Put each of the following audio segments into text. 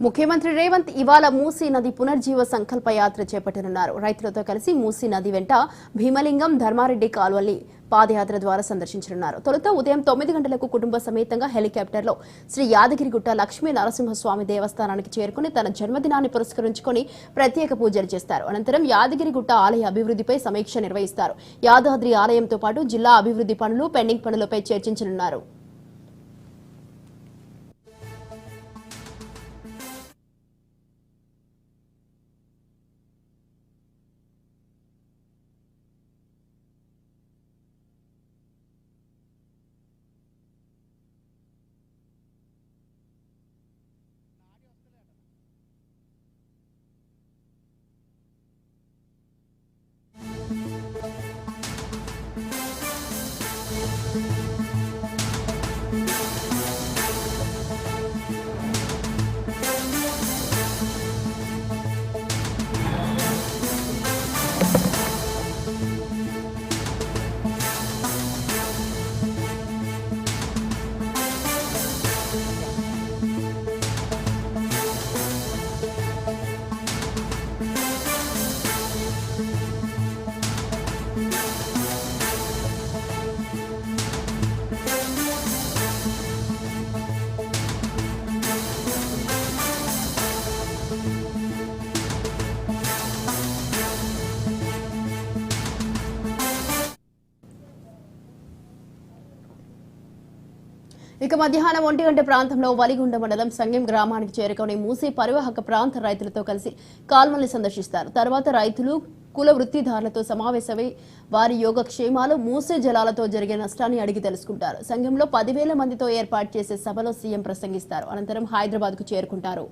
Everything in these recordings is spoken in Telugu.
ముఖ్యమంత్రి రేవంత్ ఇవాళ మూసీ నది పునర్జీవ సంకల్ప యాత్ర చేపట్టనున్నారు. రైతులతో కలిసి మూసీ నది వెంట భీమలింగం, ధర్మారెడ్డి కాలువల్ని పాదయాత్ర ద్వారా సందర్శించనున్నారు. తొలుత ఉదయం 9 గంటలకు కుటుంబ సమేతంగా హెలికాప్టర్లో శ్రీ యాదగిరిగుట్ట లక్ష్మీ నరసింహస్వామి దేవస్థానానికి చేరుకుని తన జన్మదినాన్ని పురస్కరించుకుని ప్రత్యేక పూజలు చేస్తారు. అనంతరం యాదగిరిగుట్ట ఆలయ అభివృద్ధిపై సమీక్ష నిర్వహిస్తారు. యాదాద్రి ఆలయంతో పాటు జిల్లా అభివృద్ధి పనులు, పెండింగ్ పనులపై చర్చించనున్నారు. ఇక మధ్యాహ్నం 1 గంట ప్రాంతంలో వలిగుండ మండలం సంగెం గ్రామానికి చేరుకుని మూసీ పరివాహక ప్రాంత రైతులతో కలిసి కాల్వల్ని సందర్శిస్తారు. తర్వాత రైతులు, కుల వృత్తిదారులతో సమావేశమై వారి యోగక్షేమాలు, మూసీ జలాలతో జరిగే నష్టాన్ని అడిగి తెలుసుకుంటారు. సంఘంలో 10,000 మందితో ఏర్పాటు చేసే సభలో సీఎం ప్రసంగిస్తారు. అనంతరం హైదరాబాద్కు చేరుకుంటారు.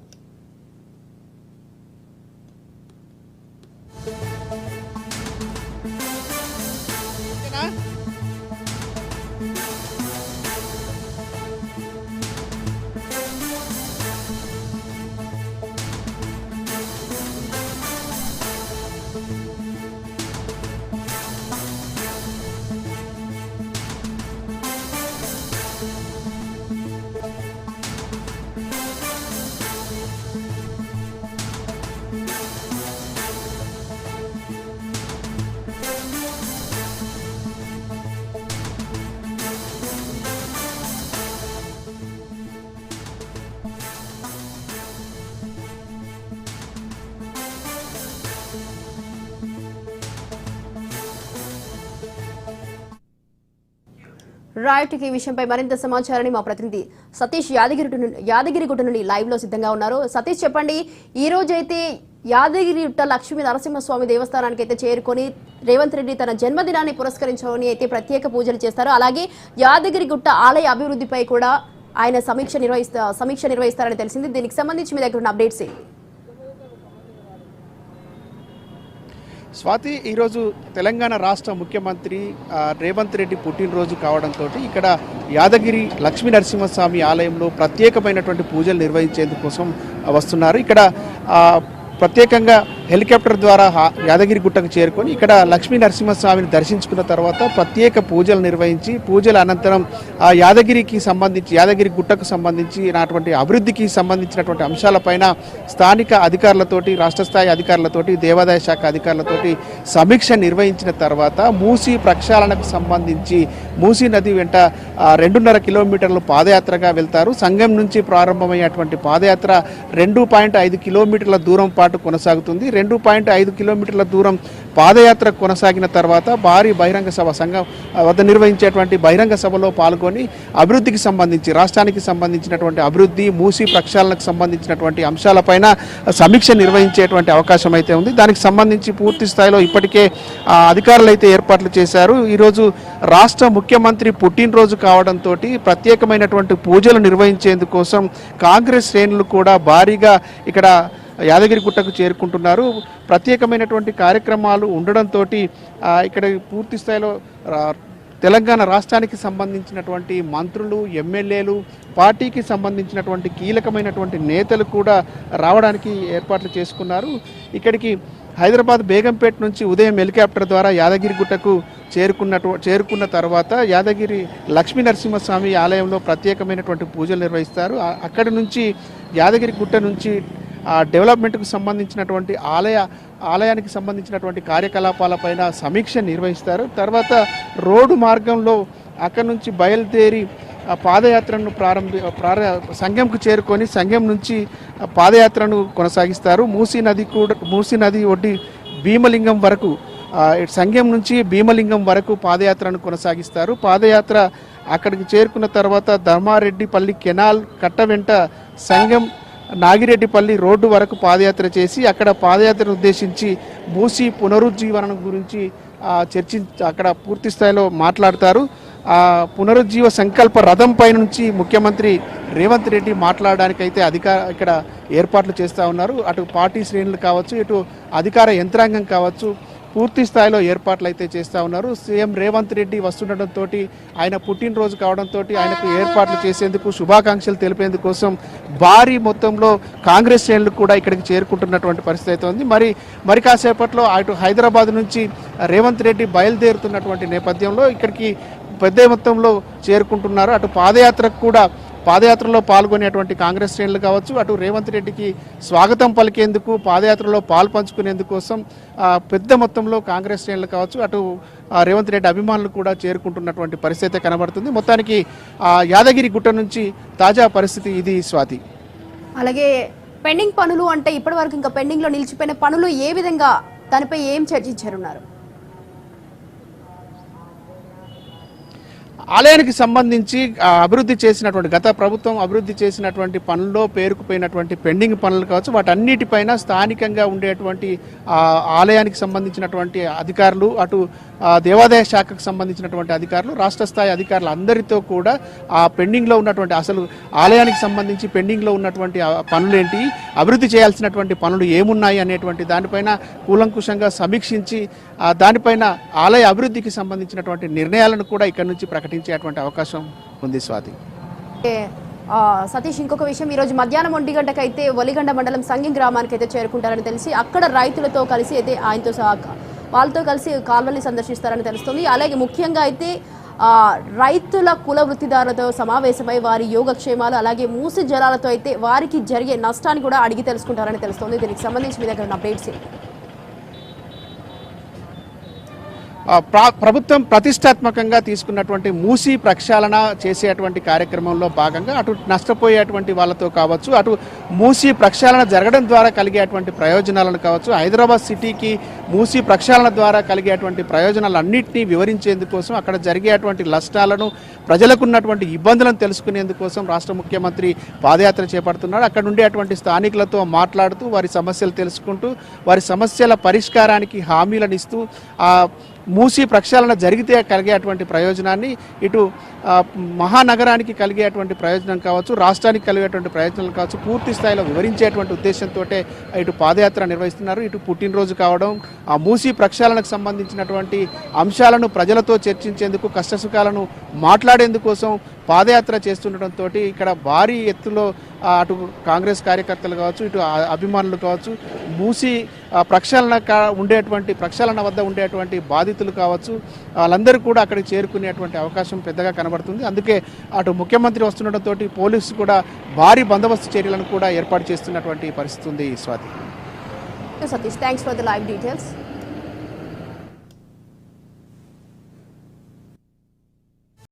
రైట్, ఈ విషయంపై మరింత సమాచారాన్ని మా ప్రతినిధి సతీష్ యాదగిరిగుట్ట నుండి లైవ్ లో సిద్ధంగా ఉన్నారు. సతీష్, చెప్పండి, ఈ రోజు అయితే యాదగిరిగుట్ట లక్ష్మీ నరసింహస్వామి దేవస్థానానికి అయితే చేరుకొని రేవంత్ రెడ్డి తన జన్మదినాన్ని పురస్కరించుకొని అయితే ప్రత్యేక పూజలు చేస్తారు. అలాగే యాదగిరిగుట్ట ఆలయ అభివృద్ధిపై కూడా ఆయన సమీక్ష నిర్వహిస్తారని తెలిసింది. దీనికి సంబంధించి మీ దగ్గర ఉన్న అప్డేట్స్ ఏంటి? స్వాతి, ఈరోజు తెలంగాణ రాష్ట్ర ముఖ్యమంత్రి రేవంత్ రెడ్డి పుట్టినరోజు కావడంతో ఇక్కడ యాదగిరి లక్ష్మీ నరసింహస్వామి ఆలయంలో ప్రత్యేకమైనటువంటి పూజలు నిర్వహించేందుకు కోసం వస్తున్నారు. ఇక్కడ ప్రత్యేకంగా హెలికాప్టర్ ద్వారా యాదగిరి గుట్టకు చేరుకొని ఇక్కడ లక్ష్మీ నరసింహస్వామిని దర్శించుకున్న తర్వాత ప్రత్యేక పూజలు నిర్వహించి పూజల అనంతరం యాదగిరి గుట్టకు సంబంధించినటువంటి అభివృద్ధికి సంబంధించినటువంటి అంశాలపైన స్థానిక అధికారులతోటి, రాష్ట్ర స్థాయి అధికారులతోటి, దేవాదాయ శాఖ అధికారులతోటి సమీక్ష నిర్వహించిన తర్వాత మూసీ ప్రక్షాళనకు సంబంధించి మూసీ నది వెంట 2.5 కిలోమీటర్లు పాదయాత్రగా వెళ్తారు. సంగం నుంచి ప్రారంభమయ్యేటువంటి పాదయాత్ర 2.5 కిలోమీటర్ల దూరం పాటు కొనసాగుతుంది. 2.5 కిలోమీటర్ల దూరం పాదయాత్ర కొనసాగిన తర్వాత భారీ బహిరంగ సభ సంఘం వద్ద నిర్వహించేటువంటి బహిరంగ సభలో పాల్గొని అభివృద్ధికి సంబంధించి, రాష్ట్రానికి సంబంధించినటువంటి అభివృద్ధి, మూసీ ప్రక్షాళనకు సంబంధించినటువంటి అంశాలపైన సమీక్ష నిర్వహించేటువంటి అవకాశం అయితే ఉంది. దానికి సంబంధించి పూర్తి స్థాయిలో ఇప్పటికే అధికారులు అయితే ఏర్పాట్లు చేశారు. ఈరోజు రాష్ట్ర ముఖ్యమంత్రి పుట్టినరోజు కావడంతో ప్రత్యేకమైనటువంటి పూజలు నిర్వహించేందుకోసం కాంగ్రెస్ శ్రేణులు కూడా భారీగా ఇక్కడ యాదగిరిగుట్టకు చేరుకుంటున్నారు. ప్రత్యేకమైనటువంటి కార్యక్రమాలు ఉండడంతో ఇక్కడ పూర్తి స్థాయిలో తెలంగాణ రాష్ట్రానికి సంబంధించినటువంటి మంత్రులు, ఎమ్మెల్యేలు, పార్టీకి సంబంధించినటువంటి కీలకమైనటువంటి నేతలు కూడా రావడానికి ఏర్పాట్లు చేసుకున్నారు. ఇక్కడికి హైదరాబాద్ బేగంపేట నుంచి ఉదయం హెలికాప్టర్ ద్వారా యాదగిరిగుట్టకు చేరుకున్న తర్వాత యాదగిరి లక్ష్మీ నరసింహస్వామి ఆలయంలో ప్రత్యేకమైనటువంటి పూజలు నిర్వహిస్తారు. అక్కడి నుంచి యాదగిరి గుట్ట నుంచి డెవలప్మెంట్కు సంబంధించినటువంటి ఆలయానికి సంబంధించినటువంటి కార్యకలాపాలపైన సమీక్ష నిర్వహిస్తారు. తర్వాత రోడ్డు మార్గంలో అక్కడి నుంచి బయలుదేరి పాదయాత్రను సంఘంకు చేరుకొని సంఘం నుంచి పాదయాత్రను కొనసాగిస్తారు. మూసీ నది ఒడ్డి భీమలింగం వరకు సంఘం నుంచి భీమలింగం వరకు పాదయాత్రను కొనసాగిస్తారు. పాదయాత్ర అక్కడికి చేరుకున్న తర్వాత ధర్మారెడ్డిపల్లి కెనాల్ కట్ట వెంట సంఘం నాగిరెడ్డిపల్లి రోడ్డు వరకు పాదయాత్ర చేసి అక్కడ పాదయాత్రను ఉద్దేశించి మూసీ పునరుజ్జీవనం గురించి అక్కడ పూర్తి స్థాయిలో మాట్లాడతారు. పునరుజ్జీవ సంకల్ప రథం పై నుంచి ముఖ్యమంత్రి రేవంత్ రెడ్డి మాట్లాడడానికైతే ఇక్కడ ఏర్పాట్లు చేస్తూ ఉన్నారు. అటు పార్టీ శ్రేణులు కావచ్చు, ఇటు అధికార యంత్రాంగం కావచ్చు, పూర్తి స్థాయిలో ఏర్పాట్లు అయితే చేస్తూ ఉన్నారు. సీఎం రేవంత్ రెడ్డి వస్తుండటంతో ఆయన పుట్టినరోజు కావడంతో ఆయనకు ఏర్పాట్లు చేసేందుకు శుభాకాంక్షలు తెలిపేందుకోసం భారీ మొత్తంలో కాంగ్రెస్ శ్రేణులు కూడా ఇక్కడికి చేరుకుంటున్నటువంటి పరిస్థితి అయితే ఉంది. మరి కాసేపట్లో అటు హైదరాబాద్ నుంచి రేవంత్ రెడ్డి బయలుదేరుతున్నటువంటి నేపథ్యంలో ఇక్కడికి పెద్ద మొత్తంలో చేరుకుంటున్నారు. అటు పాదయాత్రలో పాల్గొనేటువంటి కాంగ్రెస్ శ్రేణులు కావచ్చు, అటు రేవంత్ రెడ్డికి స్వాగతం పలికేందుకు పాదయాత్రలో పాల్పంచుకునేందుకోసం పెద్ద మొత్తంలో కాంగ్రెస్ శ్రేణులు కావచ్చు, అటు రేవంత్ రెడ్డి అభిమానులు కూడా చేరుకుంటున్నటువంటి పరిస్థితి కనబడుతుంది. మొత్తానికి యాదగిరి గుట్ట నుంచి తాజా పరిస్థితి ఇది. స్వాతి, అలాగే పెండింగ్ పనులు అంటే ఇప్పటివరకు ఇంకా పెండింగ్లో నిలిచిపోయిన పనులు ఏ విధంగా, దానిపై ఏం చర్చించారున్నారు? ఆలయానికి సంబంధించి అభివృద్ధి చేసినటువంటి గత ప్రభుత్వం అభివృద్ధి చేసినటువంటి పనుల్లో పేరుకుపోయినటువంటి పెండింగ్ పనులు కావచ్చు, వాటన్నిటిపైన స్థానికంగా ఉండేటువంటి ఆలయానికి సంబంధించినటువంటి అధికారులు, అటు దేవాదాయ శాఖకు సంబంధించినటువంటి అధికారులు, రాష్ట్ర స్థాయి అధికారులు అందరితో కూడా ఆ పెండింగ్లో ఉన్నటువంటి అసలు ఆలయానికి సంబంధించి పెండింగ్లో ఉన్నటువంటి పనులేంటి, అభివృద్ధి చేయాల్సినటువంటి పనులు ఏమున్నాయి అనేటువంటి దానిపైన కూలంకుషంగా సమీక్షించి దానిపైన ఆలయ అభివృద్ధికి సంబంధించినటువంటి నిర్ణయాలను కూడా ఇక్కడ నుంచి ప్రకటించేటువంటి అవకాశం ఉంది. స్వాతి, సతీష్, ఇంకొక విషయం, ఈరోజు మధ్యాహ్నం 1 గంటకైతే ఒలిగండ మండలం సంగం గ్రామానికి అయితే చేరుకుంటారని తెలిసి అక్కడ రైతులతో కలిసి అయితే వాళ్ళతో కలిసి కాల్వల్ని సందర్శిస్తారని తెలుస్తుంది. అలాగే ముఖ్యంగా అయితే రైతుల కుల వృత్తిదారులతో సమావేశమై వారి యోగక్షేమాలు అలాగే మూసి జలాలతో అయితే వారికి జరిగే నష్టాన్ని కూడా అడిగి తెలుసుకుంటారని తెలుస్తుంది. దీనికి సంబంధించి మీ దగ్గర అప్డేట్స్ ఏంటి? ప్రభుత్వం ప్రతిష్టాత్మకంగా తీసుకున్నటువంటి మూసీ ప్రక్షాళన చేసేటువంటి కార్యక్రమంలో భాగంగా అటు నష్టపోయేటువంటి వాళ్ళతో కావచ్చు, అటు మూసీ ప్రక్షాళన జరగడం ద్వారా కలిగేటువంటి ప్రయోజనాలను కావచ్చు, హైదరాబాద్ సిటీకి మూసీ ప్రక్షాళన ద్వారా కలిగేటువంటి ప్రయోజనాలన్నింటినీ వివరించేందుకోసం, అక్కడ జరిగేటువంటి నష్టాలను, ప్రజలకు ఉన్నటువంటి ఇబ్బందులను తెలుసుకునేందుకోసం రాష్ట్ర ముఖ్యమంత్రి పాదయాత్ర చేపడుతున్నాడు. అక్కడ ఉండేటువంటి స్థానికులతో మాట్లాడుతూ వారి సమస్యలు తెలుసుకుంటూ వారి సమస్యల పరిష్కారానికి హామీలను ఇస్తూ మూసీ ప్రక్షాళన జరిగితే కలిగేటువంటి ప్రయోజనాన్ని, ఇటు మహానగరానికి కలిగేటువంటి ప్రయోజనం కావచ్చు, రాష్ట్రానికి కలిగేటువంటి ప్రయోజనాలు కావచ్చు, పూర్తి స్థాయిలో వివరించేటువంటి ఉద్దేశంతో ఇటు పాదయాత్ర నిర్వహిస్తున్నారు. ఇటు పుట్టినరోజు కావడం, ఆ మూసీ ప్రక్షాళనకు సంబంధించినటువంటి అంశాలను ప్రజలతో చర్చించేందుకు, కష్టసుఖాలను మాట్లాడేందుకోసం పాదయాత్ర చేస్తుండటంతో ఇక్కడ భారీ ఎత్తులో అటు కాంగ్రెస్ కార్యకర్తలు కావచ్చు, ఇటు అభిమానులు కావచ్చు, మూసీ ప్రక్షాళన వద్ద ఉండేటువంటి బాధితులు కావచ్చు, వాళ్ళందరూ కూడా అక్కడికి చేరుకునేటువంటి అవకాశం పెద్దగా కనబడుతుంది. అందుకే అటు ముఖ్యమంత్రి వస్తుండటంతో పోలీసు కూడా భారీ బందోబస్తు చర్యలను కూడా ఏర్పాటు చేస్తున్నటువంటి పరిస్థితి ఉంది. Swathi, Satish, thanks for the live details.